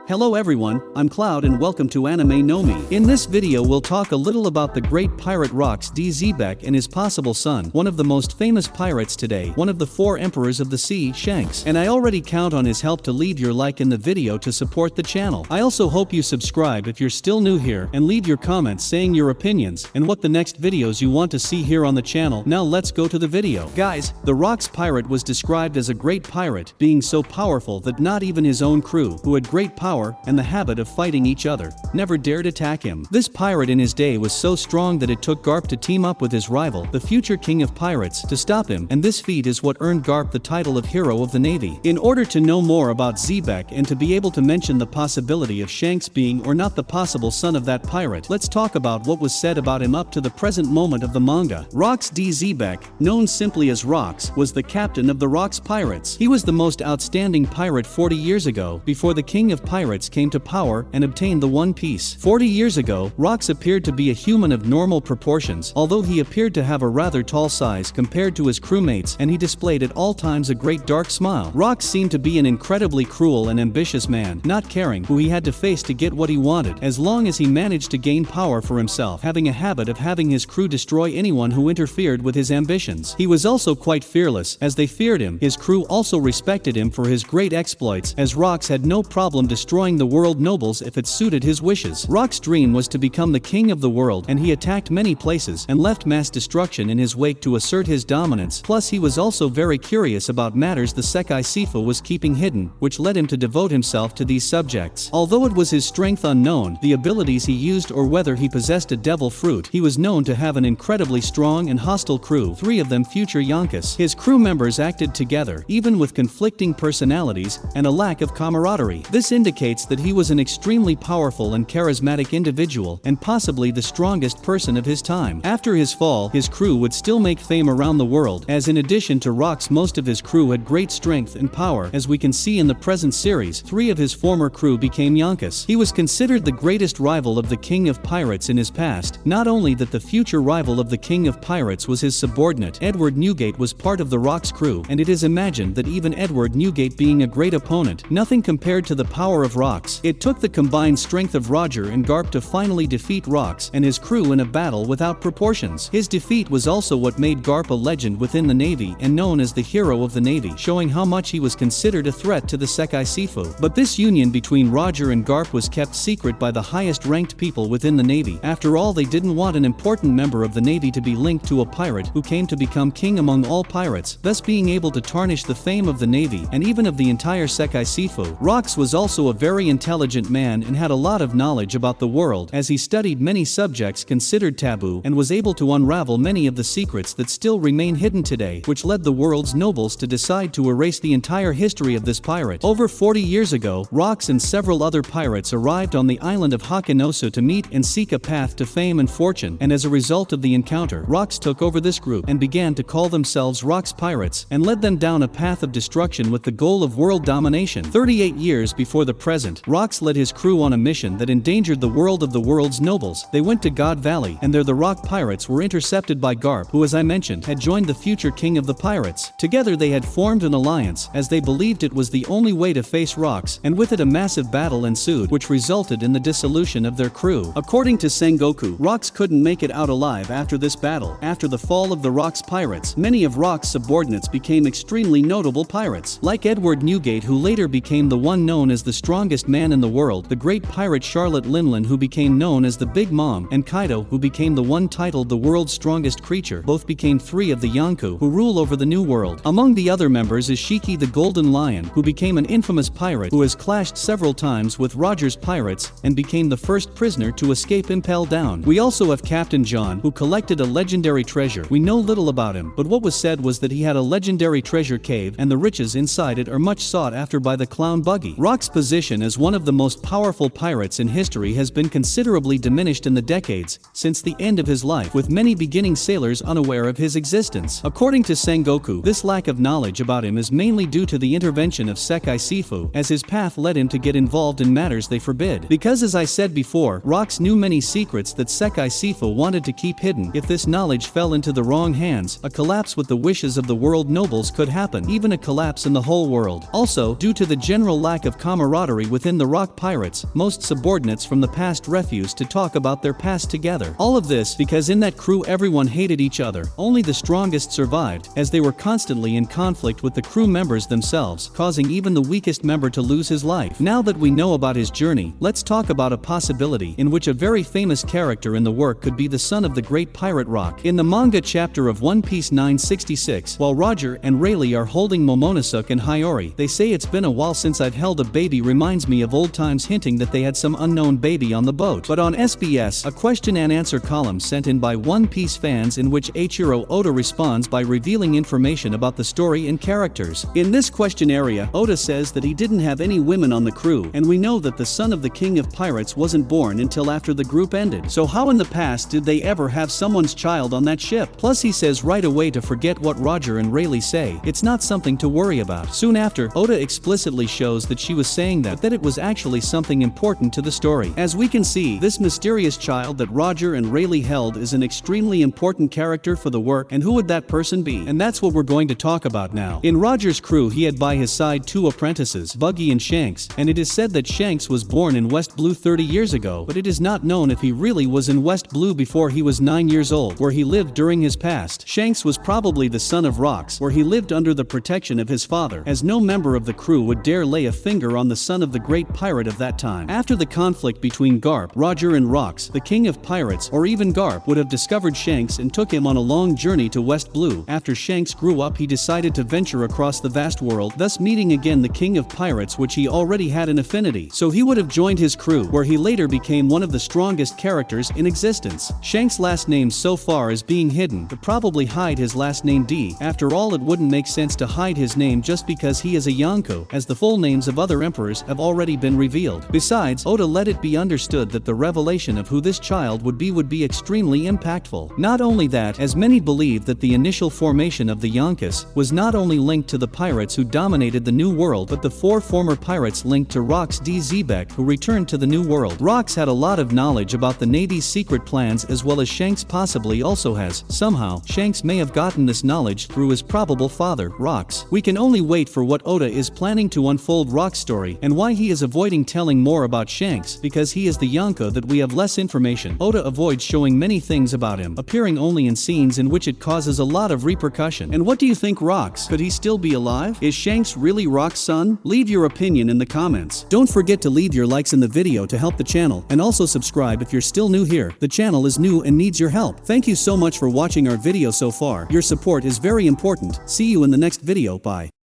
Hello everyone, I'm Cloud and welcome to Anime No Mi. In this video we'll talk a little about the great pirate Rocks D. Xebec and his possible son, one of the most famous pirates today, one of the 4 emperors of the sea, Shanks. And I already count on his help to leave your like in the video to support the channel. I also hope you subscribe if you're still new here and leave your comments saying your opinions and what the next videos you want to see here on the channel. Now let's go to the video. Guys, the Rocks pirate was described as a great pirate, being so powerful that not even his own crew, who had great power and the habit of fighting each other, never dared attack him. This pirate in his day was so strong that it took Garp to team up with his rival, the future king of pirates, to stop him, and this feat is what earned Garp the title of Hero of the Navy. In order to know more about Xebec and to be able to mention the possibility of Shanks being or not the possible son of that pirate, let's talk about what was said about him up to the present moment of the manga. Rocks D. Xebec, known simply as Rocks, was the captain of the Rocks pirates. He was the most outstanding pirate 40 years ago, before the king of pirates came to power and obtained the One Piece. 40 years ago, Rocks appeared to be a human of normal proportions, although he appeared to have a rather tall size compared to his crewmates, and he displayed at all times a great dark smile. Rocks seemed to be an incredibly cruel and ambitious man, not caring who he had to face to get what he wanted, as long as he managed to gain power for himself, having a habit of having his crew destroy anyone who interfered with his ambitions. He was also quite fearless, as they feared him. His crew also respected him for his great exploits, as Rocks had no problem destroying the world nobles if it suited his wishes. Rocks' dream was to become the king of the world, and he attacked many places and left mass destruction in his wake to assert his dominance. Plus he was also very curious about matters the Sekai Sifu was keeping hidden, which led him to devote himself to these subjects. Although it was his strength unknown, the abilities he used or whether he possessed a devil fruit, he was known to have an incredibly strong and hostile crew, 3 of them future Yonkas. His crew members acted together, even with conflicting personalities and a lack of camaraderie. This indicates that he was an extremely powerful and charismatic individual, and possibly the strongest person of his time. After his fall, his crew would still make fame around the world, as in addition to Rocks, most of his crew had great strength and power. As we can see in the present series, 3 of his former crew became Yonkas. He was considered the greatest rival of the king of pirates in his past. Not only that, the future rival of the king of pirates was his subordinate. Edward Newgate was part of the Rocks crew, and it is imagined that even Edward Newgate being a great opponent, nothing compared to the power of Rocks. It took the combined strength of Roger and Garp to finally defeat Rocks and his crew in a battle without proportions. His defeat was also what made Garp a legend within the Navy and known as the Hero of the Navy, showing how much he was considered a threat to the Sekai Sifu. But this union between Roger and Garp was kept secret by the highest ranked people within the Navy. After all, they didn't want an important member of the Navy to be linked to a pirate who came to become king among all pirates, thus being able to tarnish the fame of the Navy and even of the entire Sekai Sifu. Rocks was also a very intelligent man and had a lot of knowledge about the world, as he studied many subjects considered taboo and was able to unravel many of the secrets that still remain hidden today, which led the world's nobles to decide to erase the entire history of this pirate. Over 40 years ago, Rocks and several other pirates arrived on the island of Hakenosu to meet and seek a path to fame and fortune, and as a result of the encounter, Rocks took over this group and began to call themselves Rocks Pirates and led them down a path of destruction with the goal of world domination. 38 years before the present, Rocks led his crew on a mission that endangered the world of the world's nobles. They went to God Valley, and there the Rock Pirates were intercepted by Garp, who, as I mentioned, had joined the future king of the pirates. Together they had formed an alliance, as they believed it was the only way to face Rocks, and with it a massive battle ensued, which resulted in the dissolution of their crew. According to Sengoku, Rocks couldn't make it out alive after this battle. After the fall of the Rocks pirates, many of Rocks' subordinates became extremely notable pirates, like Edward Newgate, who later became the one known as the strongest man in the world, the great pirate Charlotte Linlin, who became known as the Big Mom, and Kaido, who became the one titled the world's strongest creature. Both became 3 of the Yonko, who rule over the new world. Among the other members is Shiki the Golden Lion, who became an infamous pirate who has clashed several times with Roger's pirates and became the first prisoner to escape Impel Down. We also have Captain John, who collected a legendary treasure. We know little about him, but what was said was that he had a legendary treasure cave and the riches inside it are much sought after by the Clown Buggy. Rocks' position as one of the most powerful pirates in history has been considerably diminished in the decades since the end of his life, with many beginning sailors unaware of his existence. According to Sengoku, this lack of knowledge about him is mainly due to the intervention of Sekai Sifu, as his path led him to get involved in matters they forbid. Because, as I said before, Rocks knew many secrets that Sekai Sifu wanted to keep hidden. If this knowledge fell into the wrong hands, a collapse with the wishes of the world nobles could happen, even a collapse in the whole world. Also, due to the general lack of camaraderie camaraderie within the rock pirates. Most subordinates from the past refused to talk about their past together. All of this because in that crew everyone hated each other. Only the strongest survived, as they were constantly in conflict with the crew members themselves, causing even the weakest member to lose his life. Now that we know about his journey, let's talk about a possibility in which a very famous character in the work could be the son of the great pirate Rock. In the manga chapter of One Piece 966, while Roger and Rayleigh are holding Momonosuke and Hiyori, they say it's been a while since I've held a baby, reminds me of old times, hinting that they had some unknown baby on the boat. But on SBS, a question and answer column sent in by One Piece fans in which Eiichiro Oda responds by revealing information about the story and characters. In this question area, Oda says that he didn't have any women on the crew, and we know that the son of the king of pirates wasn't born until after the group ended. So how in the past did they ever have someone's child on that ship? Plus he says right away to forget what Roger and Rayleigh say. It's not something to worry about. Soon after, Oda explicitly shows that she was saying that it was actually something important to the story. As we can see, this mysterious child that Roger and Rayleigh held is an extremely important character for the work, and who would that person be? And that's what we're going to talk about now. In Roger's crew he had by his side two apprentices, Buggy and Shanks, and it is said that Shanks was born in West Blue 30 years ago, but it is not known if he really was in West Blue before he was 9 years old, where he lived during his past. Shanks was probably the son of Rocks, where he lived under the protection of his father, as no member of the crew would dare lay a finger on the son of the great pirate of that time. After the conflict between Garp, Roger and Rocks, the king of pirates, or even Garp, would have discovered Shanks and took him on a long journey to West Blue. After Shanks grew up he decided to venture across the vast world, thus meeting again the king of pirates, which he already had an affinity. So he would have joined his crew, where he later became one of the strongest characters in existence. Shanks' last name so far is being hidden, but probably hide his last name D. After all, it wouldn't make sense to hide his name just because he is a Yonko, as the full names of other emperors have already been revealed. Besides, Oda let it be understood that the revelation of who this child would be extremely impactful. Not only that, as many believe that the initial formation of the Yonkus was not only linked to the pirates who dominated the New World, but the 4 former pirates linked to Rocks D. Xebec who returned to the New World. Rocks had a lot of knowledge about the Navy's secret plans, as well as Shanks possibly also has. Somehow, Shanks may have gotten this knowledge through his probable father, Rocks. We can only wait for what Oda is planning to unfold Rock's story, and why he is avoiding telling more about Shanks, because he is the Yonko that we have less information. Oda avoids showing many things about him, appearing only in scenes in which it causes a lot of repercussion. And what do you think, Rocks? Could he still be alive? Is Shanks really Rock's son? Leave your opinion in the comments. Don't forget to leave your likes in the video to help the channel, and also subscribe if you're still new here. The channel is new and needs your help. Thank you so much for watching our video so far. Your support is very important. See you in the next video. Bye.